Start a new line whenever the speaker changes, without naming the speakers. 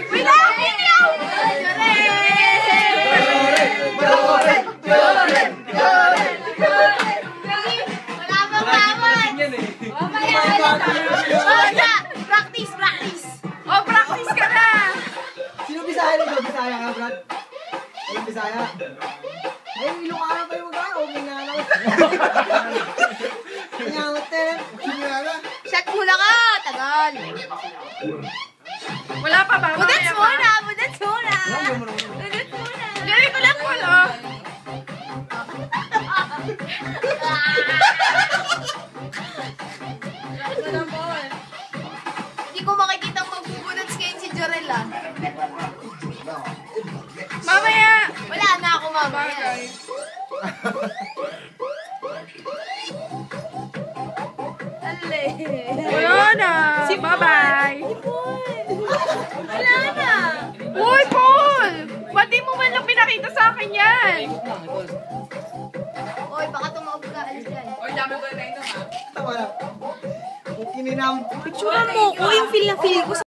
Wala! Ikaw! Wala pa bawat! Mamaya! Practice! Practice!
Oh, practice ka na!
Sino Bisaya nito? Bisaya nga, Brad? Walang Bisaya. Ay, Ilocano pa yung gano'n. Okay na naman. Kinyangot din.
Shot muna ka! Tagal!
Wala pa ba?
Budats
Mamaya pa.
muna! Budats muna! Budats muna!
Gawin ko lang po, no?
Hindi ko makikita magbubudats ngayon si Jorel, ah.
Mamaya!
Wala na ako mamaya. Ale.
Wala na! Bye-bye!
Wala na.
Uy, Paul! Ba't di mo man lang pinakita sa akin yan?
Oy, baka tumawag ka. Alis yan.
Tama na. Kininam.
Picturean mo ko yung feel na feel ko.